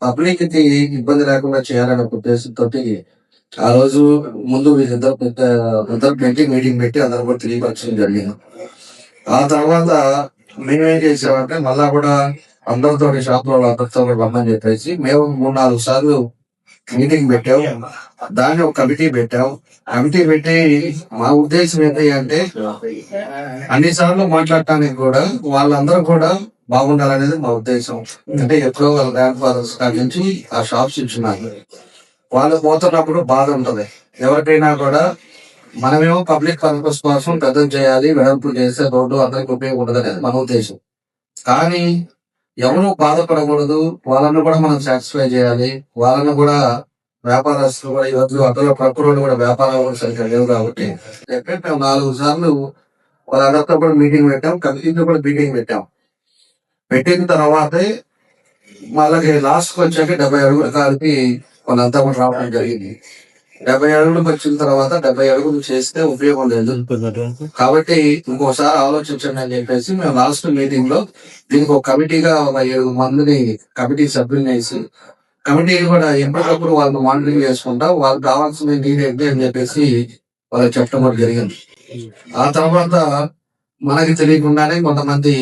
Public కి ఇబ్బంది లేకుండా చేయాలనే ఉద్దేశంతో ఆ రోజు ముందు వీళ్ళిద్దరు ఇద్దరు మీటింగ్ పెట్టి అందరూ కూడా తెలియపరచడం జరిగింది. ఆ తర్వాత మేమేం చేసామంటే మళ్ళా కూడా అందరితో షాప్ లో అందరితో కూడా రమ్మని చెప్పేసి మేము 3-4 సార్లు మీటింగ్ పెట్టాం. దాన్ని ఒక కమిటీ పెట్టాం. కమిటీ పెట్టి మా ఉద్దేశం ఏంటి అంటే అన్ని సార్లు మాట్లాడటానికి కూడా వాళ్ళందరూ కూడా బాగుండాలనేది మా ఉద్దేశం. అంటే ఎప్పుడో వాళ్ళ గ్రాండ్ ఫాదర్స్ కాడి నుంచి ఆ షాప్స్ ఇచ్చున్నారు. వాళ్ళు పోతున్నప్పుడు బాధ ఉంటది ఎవరికైనా కూడా. మనమేమో పబ్లిక్ పర్పస్ కోసం పెద్దలు చేయాలి, వెడల్పు చేస్తే రోడ్డు అందరికి ఉపయోగపడదు అనేది మన ఉద్దేశం. కానీ ఎవరు బాధపడకూడదు, వాళ్ళని కూడా మనం సాటిస్ఫై చేయాలి. వాళ్ళని కూడా వ్యాపారస్తులు కూడా ఈరోజు అందులో ప్రకృతి కూడా వ్యాపారాలు కూడా సరిగ్గా లేవు కాబట్టి చెప్పి మేము 4 సార్లు వాళ్ళందరితో కూడా మీటింగ్ పెట్టాం. కమిటీతో కూడా మీటింగ్ పెట్టాం. పెట్టిన తర్వాతే వాళ్ళకి లాస్ట్ వచ్చాక 70 అడుగుల కాలికి వాళ్ళంతా కూడా రావడం జరిగింది. 70 అడుగులకు వచ్చిన తర్వాత 70 అడుగులు చేస్తే ఉపయోగం లేదు కాబట్టి ఇంకోసారి ఆలోచించండి అని చెప్పేసి మేము లాస్ట్ మీటింగ్ లో దీనికి ఒక కమిటీగా ఒక 7 మందిని కమిటీ సభ్యుల్ని వేసి కమిటీని కూడా ఎప్పటికప్పుడు వాళ్ళని మానిటరింగ్ చేసుకుంటా వాళ్ళకి కావాల్సిన నీడ్ ఏంటి అని చెప్పేసి వాళ్ళకి చెప్పడం కూడా జరిగింది. ఆ తర్వాత మనకి తెలియకుండానే కొంతమంది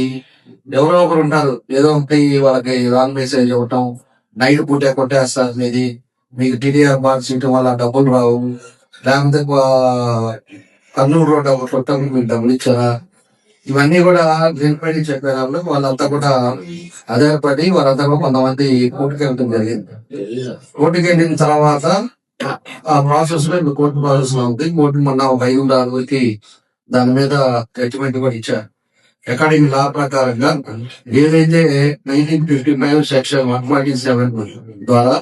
ఎవరో ఒకరు ఉంటారు, ఏదో ఒకటి వాళ్ళకి రాంగ్ మెసేజ్ ఇవ్వటం, నైట్ పూటే కొట్టేస్తారు మీది, మీకు టీడీఆర్ బాక్స్ ఇవ్వటం వల్ల డబ్బులు రావు, లేకపోతే కర్నూలు రోడ్ కొట్టం మీకు డబ్బులు ఇచ్చారా, ఇవన్నీ కూడా దీనిపై చెప్పేటప్పుడు వాళ్ళంతా కూడా ఆధారపడి వాళ్ళంతా కూడా కొంతమంది కోర్టుకి వెళ్ళడం జరిగింది. కోర్టుకి వెళ్ళిన తర్వాత ఆ ప్రాసెస్ లో ఇప్పుడు కోర్టు ప్రాసెస్ లో ఉంది. కోర్టు మొన్న ఒక 5 దాని మీద జడ్జిమెంట్ కూడా ఇచ్చారు. అకార్డింగ్ లా ప్రకారంగా ఏదైతే 1955 సెక్షన్ 147 ద్వారా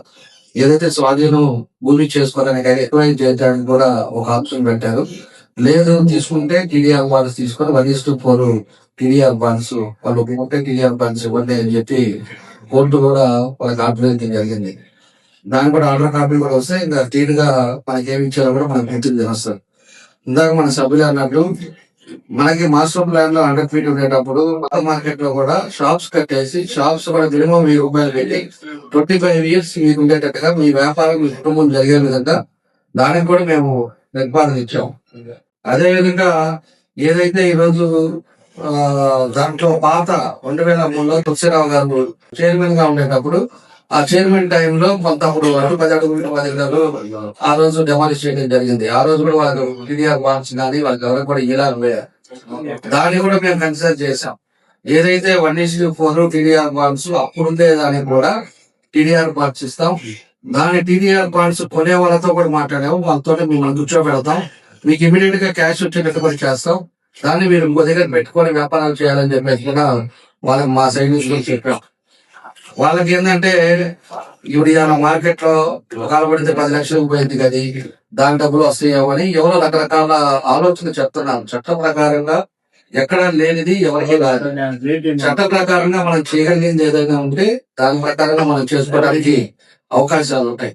ఏదైతే స్వాధీనం భూమి చేసుకోవడానికి ఎక్వైర్ చేయడానికి కూడా ఒక ఆప్షన్ పెట్టారు. లేదు తీసుకుంటే టీడీఆర్ బాండ్స్ తీసుకొని 1:4 టీడీఆర్ బాండ్స్ వాళ్ళు ఒప్పుకుంటే టీడీఆర్ బాండ్స్ ఇవ్వండి అని చెప్పి కోర్టు కూడా వాళ్ళకి ఆర్డర్ ఇవ్వడం జరిగింది. దానికి కూడా ఆర్డర్ కాపీ కూడా వస్తే ఇంకా తీరుగా మనకి ఏమి ఇచ్చారో కూడా మనకు పూర్తిగా తెలుస్తారు. ఇందాక మన సభ్యులు అన్నట్టు మనకి మాస్టర్ ప్లాన్ లో 100 feet ఉండేటప్పుడు మార్కెట్ లో కూడా షాప్స్ కట్టేసి షాప్స్ కూడా మినిమం 1000 రూపాయలు పెట్టి 25 years మీకు ఉండేటట్టుగా మీ వ్యాపారం మీ కుటుంబం జరిగే విధంగా దానికి కూడా మేము నిర్మాణం ఇచ్చాం. అదే విధంగా ఏదైతే ఈరోజు దాంట్లో పాత 2003లో తులసిరావు గారు చైర్మన్ గా ఉండేటప్పుడు ఆ చైర్మన్ టైంలో కొంత అప్పుడు 10 అడుగులు 10 గంటలు ఆ రోజు డెమాలిష్ చేయడం జరిగింది. ఆ రోజు కూడా వాళ్ళకి టీడీఆర్ బాండ్స్ కానీ వాళ్ళకి ఎవరికి కూడా ఇవ్వాలి, దాన్ని కూడా మేము కన్సిడర్ చేసాం. ఏదైతే 1:4 టీడీఆర్ బాండ్స్ అప్పుడుండే దానికి కూడా టీడీఆర్ బాండ్స్ ఇస్తాం. దాని టీడీఆర్ బాండ్స్ కొనే వాళ్ళతో కూడా మాట్లాడాము, వాళ్ళతో మేము కూర్చోబెడతాం, మీకు ఇమీడియట్ గా క్యాష్ వచ్చేటట్టు కూడా చేస్తాం, దాన్ని మీరు ఇంకో దగ్గర పెట్టుకొని వ్యాపారాలు చేయాలని చెప్పేసి కూడా వాళ్ళకి మా సైడ్ నుంచి చెప్పాం. వాళ్ళకి ఏంటంటే ఇప్పుడు మార్కెట్ లో ఒకవేళ పడితే 10 లక్షలు పోయింది కదా, దాని డబ్బులు వస్తాయేమో అని ఎవరో రకరకాల ఆలోచన చెప్తున్నారు. చట్ట ప్రకారంగా ఎక్కడ లేనిది ఎవరికి కాదు. చట్ట ప్రకారంగా మనం చేయగలిగింది ఏదైనా ఉంటే దాని ప్రకారంగా మనం చేసుకోవడానికి అవకాశాలు ఉంటాయి.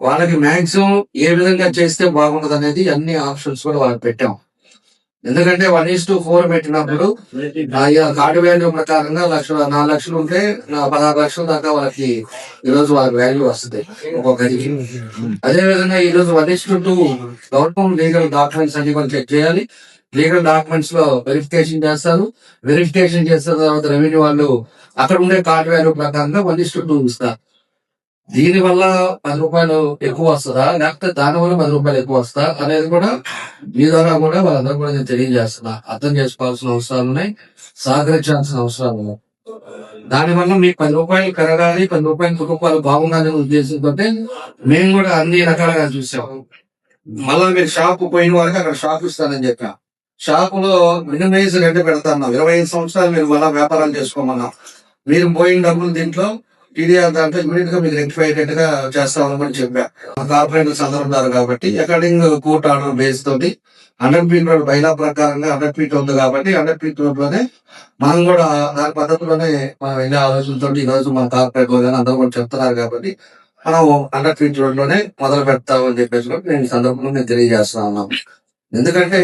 వాళ్ళకి మాక్సిమం ఏ విధంగా చేస్తే బాగుంటది అనేది అన్ని ఆప్షన్స్ కూడా వాళ్ళకి పెట్టాం. ఎందుకంటే 1:4 పెట్టినప్పుడు కార్డు వాల్యూ ప్రకారంగా 4 లక్షలు ఉంటే 16 లక్షల దాకా వాళ్ళకి ఈరోజు వాళ్ళకి వాల్యూ వస్తుంది ఒక్కొక్కరికి. అదే విధంగా ఈరోజు 1:2 గవర్నమెంట్ లీగల్ డాక్యుమెంట్స్ అన్ని కూడా చెక్ చేయాలి. లీగల్ డాక్యుమెంట్స్ లో వెరిఫికేషన్ చేస్తారు. వెరిఫికేషన్ చేసిన తర్వాత రెవెన్యూ వాళ్ళు అక్కడ ఉండే కార్డు వాల్యూ ప్రకారంగా 1:2 ఇస్తారు. దీని వల్ల 10 రూపాయలు ఎక్కువ వస్తుందా, లేకపోతే దాని వల్ల 10 రూపాయలు ఎక్కువ వస్తా అనేది కూడా మీ ద్వారా కూడా వాళ్ళందరూ కూడా నేను తెలియజేస్తున్నా. అర్థం చేసుకోవాల్సిన అవసరాలు ఉన్నాయి, సహకరించాల్సిన అవసరాలు ఉన్నాయి. దానివల్ల మీకు 10 రూపాయలు పెరగాలి, 10 రూపాయల కుటుంబాలు బాగుండాలనే ఉద్దేశంతో మేము కూడా అన్ని రకాలుగా చూసాం. మళ్ళా మీరు షాప్ పోయిన వరకు అక్కడ షాప్ ఇస్తానని చెప్పా. షాపులో మినిమైజ్ రెంట్ పెడతాను, 25 సంవత్సరాలు మీరు మళ్ళా వ్యాపారాలు చేసుకోమన్నాం. మీరు పోయిన డబ్బులు దీంట్లో టీడీఆర్ దాంట్లో ఇమీడియట్ గా మీకు రెక్టిఫై అయ్యేట్టుగా చేస్తామని చెప్పా. కార్పొరేటర్స్ అందరూ ఉన్నారు కాబట్టి అకార్డింగ్ కోర్ట్ ఆర్డర్ బేస్ తోటి 100 feet రోడ్ బైలా ప్రకారంగా 100 feet ఉంది కాబట్టి 100 feet రోడ్ లోనే మనం కూడా దాని పద్ధతిలోనే మనం వెళ్ళే ఆలోచనతో ఈ రోజు మన కార్పొరేట్ కానీ అందరూ కూడా చెప్తున్నారు కాబట్టి మనం 100 feet రోడ్ లోనే మొదలు పెడతామని చెప్పేసి కూడా నేను ఈ సందర్భంలో నేను తెలియజేస్తున్నాను. ఎందుకంటే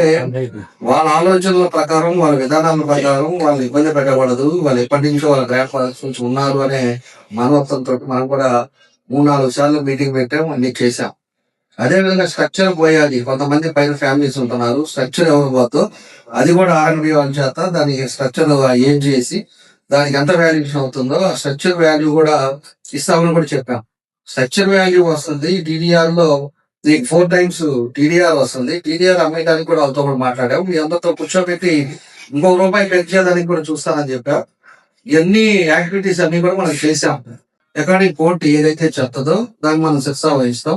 వాళ్ళ ఆలోచనల ప్రకారం వాళ్ళ విధానాల ప్రకారం వాళ్ళు ఇబ్బంది పెట్టకూడదు, వాళ్ళు ఎప్పటి నుంచో వాళ్ళ గ్రాండ్ ఫాదర్స్ నుంచి ఉన్నారు అనే మానవత్వంతో మనం కూడా 3-4 సార్లు మీటింగ్ పెట్టాం, అన్ని చేశాం. అదే విధంగా స్ట్రక్చర్ పోయాలి. కొంతమంది పైన ఫ్యామిలీస్ ఉంటున్నారు, స్ట్రక్చర్ ఎవరు పోతో అది కూడా ఆర్ఎండ్బి వాళ్ళ చేత దానికి స్ట్రక్చర్ ఏం చేసి దానికి ఎంత వాల్యుయేషన్ అవుతుందో ఆ స్ట్రక్చర్ వాల్యూ కూడా ఇస్తామని కూడా చెప్పాం. స్ట్రక్చర్ వాల్యూ వస్తుంది టీడీఆర్ లో, నీకు 4 టైమ్స్ టీడీఆర్ వస్తుంది. టీడీఆర్ అమ్మేయడానికి కూడా వాళ్ళతో కూడా మాట్లాడాం. మీ అందరితో కూర్చోబెట్టి ₹1 పెంచేదానికి కూడా చూస్తానని చెప్పా. ఇవన్నీ యాక్టివిటీస్ అన్ని కూడా మనం చేశాం. అకార్డింగ్ కోర్టు ఏదైతే చెప్తుందో దాన్ని మనం శిక్ష వహిస్తాం.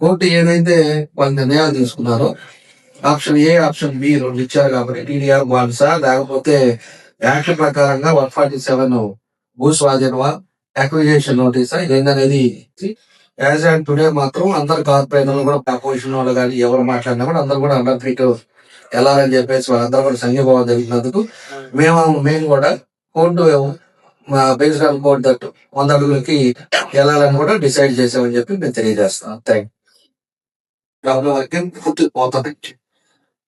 కోర్టు ఏదైతే వాళ్ళ నిర్ణయాలు తీసుకున్నారో ఆప్షన్ ఏ, ఆప్షన్ బి రెండు ఇచ్చారు కాబట్టి టీడీఆర్ బాన్సా లేకపోతే యాక్ట్ ప్రకారంగా 147 భూ స్వాధీనమా, అక్విజిషన్ నోటీసా ఇదేందనేది యాజ్ అండ్ టుడే మాత్రం అందరు కార్పొరేటర్లు కూడా అపోజిషన్ వాళ్ళు కానీ ఎవరు మాట్లాడినా కూడా అందరు కూడా అండర్ ఫీట్ వెళ్ళాలని చెప్పేసి వాళ్ళందరూ కూడా సంఘీభావం జరిగినందుకు మేము కూడా court based on court that 100 అడుగులకి వెళ్ళాలని కూడా డిసైడ్ చేసామని చెప్పి మేము తెలియజేస్తాం. థ్యాంక్ వర్గం పూర్తి పోతుంది.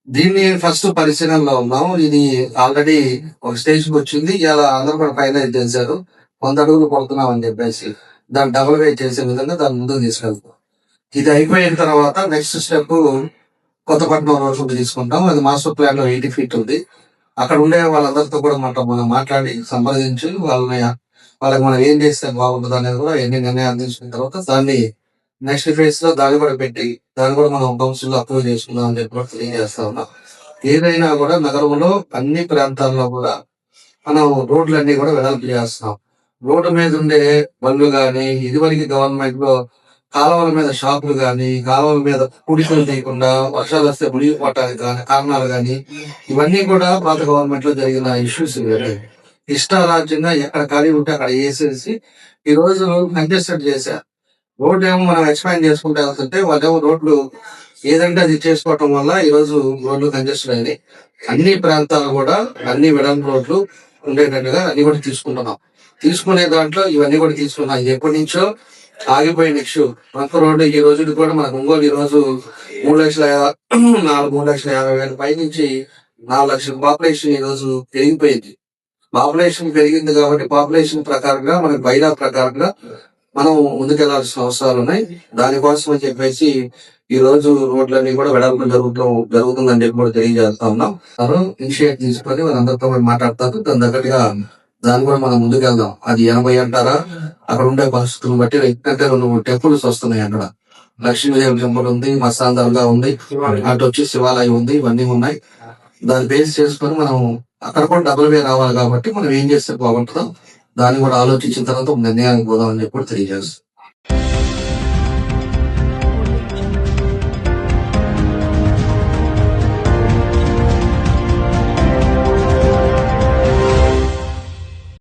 దీన్ని ఫస్ట్ పరిశీలనలో ఉన్నాం. ఇది ఆల్రెడీ ఒక స్టేజ్ కి వచ్చింది. ఇలా అందరూ కూడా ఫైనలైజ్ చేశారు. 100 అడుగులు కొడుతున్నాం అని చెప్పేసి దాన్ని డబుల్ వే చేసే విధంగా దాన్ని ముందుకు తీసుకెళ్తాం. ఇది అయిపోయిన తర్వాత నెక్స్ట్ స్టెప్ కొత్తపట్నం రోడ్ తీసుకుంటాం. అది మాస్టర్ ప్లాన్ లో 80 feet ఉంది. అక్కడ ఉండే వాళ్ళందరితో కూడా మనం మాట్లాడి సంప్రదించి వాళ్ళకి మనం ఏం చేస్తే బాగుంటుంది అనేది కూడా ఎన్ని నిర్ణయాలు తీసుకున్న తర్వాత దాన్ని నెక్స్ట్ ఫేజ్ లో దాన్ని కూడా పెట్టి దాన్ని కూడా మనం కౌన్సిల్ లో అప్రూవ్ చేసుకుందాం అని చెప్పి కూడా తెలియజేస్తా ఉన్నాం. ఏదైనా కూడా నగరంలో అన్ని ప్రాంతాల్లో కూడా మనం రోడ్లన్నీ కూడా వెడల్పు చేస్తున్నాం. రోడ్డు మీద ఉండే బండ్లు గాని, ఇదివరకు గవర్నమెంట్ లో కాలువల మీద షాపులు గాని, కాలువల మీద కుడికలు తీయకుండా వర్షాలు వస్తే మునిగిపోవటానికి కానీ కారణాలు గాని ఇవన్నీ కూడా పాత గవర్నమెంట్ లో జరిగిన ఇష్యూస్. ఇష్టారాజ్యంగా ఎక్కడ ఖాళీ ఉంటే అక్కడ వేసేసి ఈ రోజు కంజెస్టెడ్ చేశారు. రోడ్డు ఏమో మనం ఎక్స్పాండ్ చేసుకుంటే వెళ్తుంటే వాళ్ళేమో రోడ్లు ఏదంటే అది చేసుకోవటం వల్ల ఈ రోజు రోడ్లు కంజెస్టెడ్ అయినాయి. అన్ని ప్రాంతాలు కూడా అన్ని వెడల్పు రోడ్లు ఉండేటట్టుగా అన్ని కూడా తీసుకునే దాంట్లో ఇవన్నీ కూడా తీసుకున్నాం. ఇది ఎప్పటి నుంచో ఆగిపోయిన ఇష్యూ. ప్రక్క రోడ్డు ఈ రోజు కూడా మనకు ఒంగోలు ఈ రోజు 3,50,000 పైనుంచి 4 లక్షల పాపులేషన్ ఈ రోజు పెరిగిపోయింది. పాపులేషన్ పెరిగింది కాబట్టి పాపులేషన్ ప్రకారంగా మనకి బైలా ప్రకారంగా మనం ముందుకెళ్లాల్సిన అవసరాలు ఉన్నాయి. దానికోసం అని చెప్పేసి ఈ రోజు రోడ్లన్నీ కూడా వెడల్పు జరుగుతుందని చెప్పి కూడా తెలియజేస్తా ఉన్నాం. ఇనిషియేట్ తీసుకొని వాళ్ళందరితో మాట్లాడతారు. దాని దగ్గరగా దాన్ని కూడా మనం ముందుకెళ్దాం. అది 80 అంటారా, అక్కడ ఉండే పరిస్థితులను బట్టి ఎందుకంటే 2 టెంపుల్స్ వస్తున్నాయి. అక్కడ లక్ష్మీదేవి టెంపుల్ ఉంది, మస్తాన్ దర్గా ఉంది, అటు వచ్చి శివాలయం ఉంది, ఇవన్నీ ఉన్నాయి. దాన్ని బేస్ చేసుకొని మనం అక్కడ కూడా డబుల్ వే రావాలి కాబట్టి మనం ఏం చేస్తే బాగుంటుందో దాన్ని కూడా ఆలోచించిన తర్వాత నిర్ణయానికి పోదాం అని చెప్పి తెలియజేస్తాం.